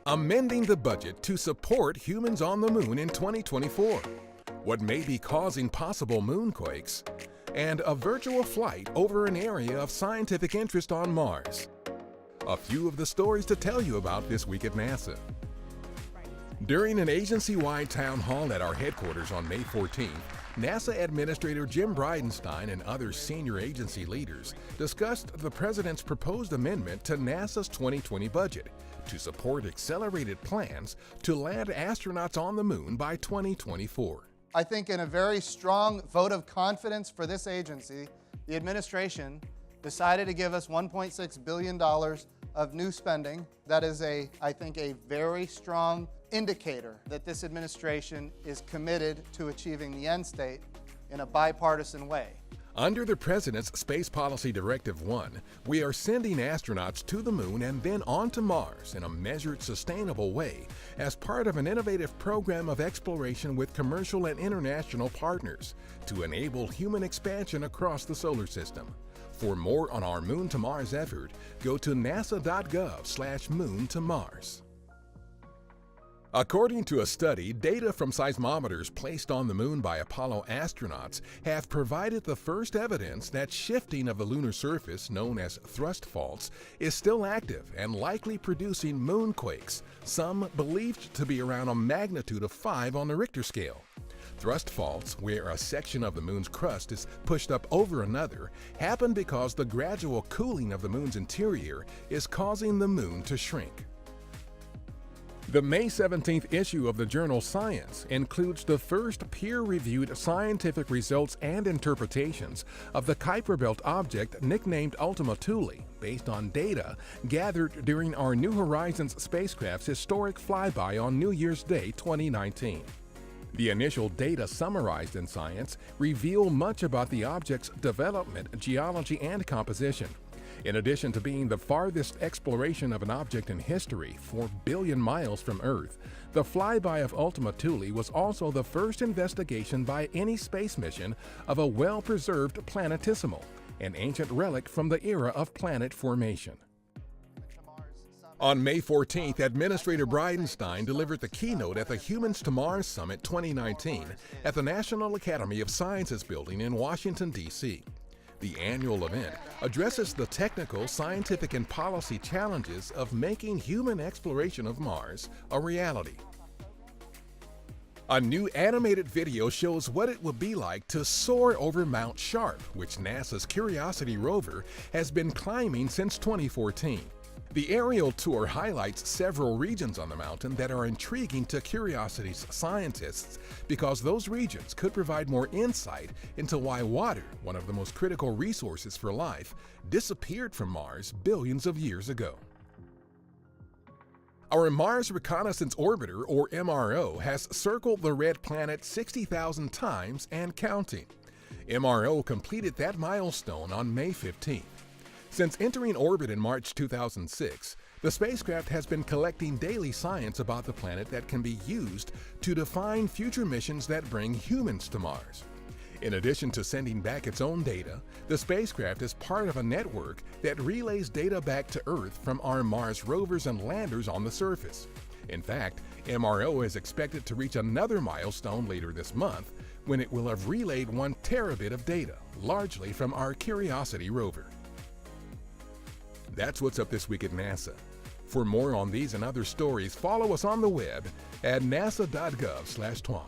Amending the budget to support humans on the moon in 2024. What may be causing possible moonquakes. And a virtual flight over an area of scientific interest on Mars. A few of the stories to tell you about this week at NASA. During an agency-wide town hall at our headquarters on May 14th, NASA Administrator Jim Bridenstine and other senior agency leaders discussed the President's proposed amendment to NASA's 2020 budget to support accelerated plans to land astronauts on the moon by 2024. I think in a very strong vote of confidence for this agency, the administration decided to give us $1.6 billion of new spending. That is, I think, a very strong indicator that this administration is committed to achieving the end state in a bipartisan way. Under the President's Space Policy Directive 1, we are sending astronauts to the moon and then on to Mars in a measured, sustainable way as part of an innovative program of exploration with commercial and international partners to enable human expansion across the solar system. For more on our Moon to Mars effort, go to nasa.gov/moon to Mars. According to a study, data from seismometers placed on the moon by Apollo astronauts have provided the first evidence that shifting of the lunar surface, known as thrust faults, is still active and likely producing moonquakes, some believed to be around a magnitude of 5 on the Richter scale. Thrust faults, where a section of the moon's crust is pushed up over another, happen because the gradual cooling of the moon's interior is causing the moon to shrink. The May 17th issue of the journal Science includes the first peer-reviewed scientific results and interpretations of the Kuiper Belt object nicknamed Ultima Thule, based on data gathered during our New Horizons spacecraft's historic flyby on New Year's Day 2019. The initial data summarized in Science reveal much about the object's development, geology, and composition. In addition to being the farthest exploration of an object in history, 4 billion miles from Earth, the flyby of Ultima Thule was also the first investigation by any space mission of a well-preserved planetesimal, an ancient relic from the era of planet formation. On May 14th, Administrator Bridenstine delivered the keynote at the Humans to Mars Summit 2019 at the National Academy of Sciences building in Washington, D.C. The annual event addresses the technical, scientific, and policy challenges of making human exploration of Mars a reality. A new animated video shows what it will be like to soar over Mount Sharp, which NASA's Curiosity rover has been climbing since 2014. The aerial tour highlights several regions on the mountain that are intriguing to Curiosity's scientists because those regions could provide more insight into why water, one of the most critical resources for life, disappeared from Mars billions of years ago. Our Mars Reconnaissance Orbiter, or MRO, has circled the red planet 60,000 times and counting. MRO completed that milestone on May 15th. Since entering orbit in March 2006, the spacecraft has been collecting daily science about the planet that can be used to define future missions that bring humans to Mars. In addition to sending back its own data, the spacecraft is part of a network that relays data back to Earth from our Mars rovers and landers on the surface. In fact, MRO is expected to reach another milestone later this month when it will have relayed 1 terabit of data, largely from our Curiosity rover. That's what's up this week at NASA. For more on these and other stories, follow us on the web at nasa.gov/twan.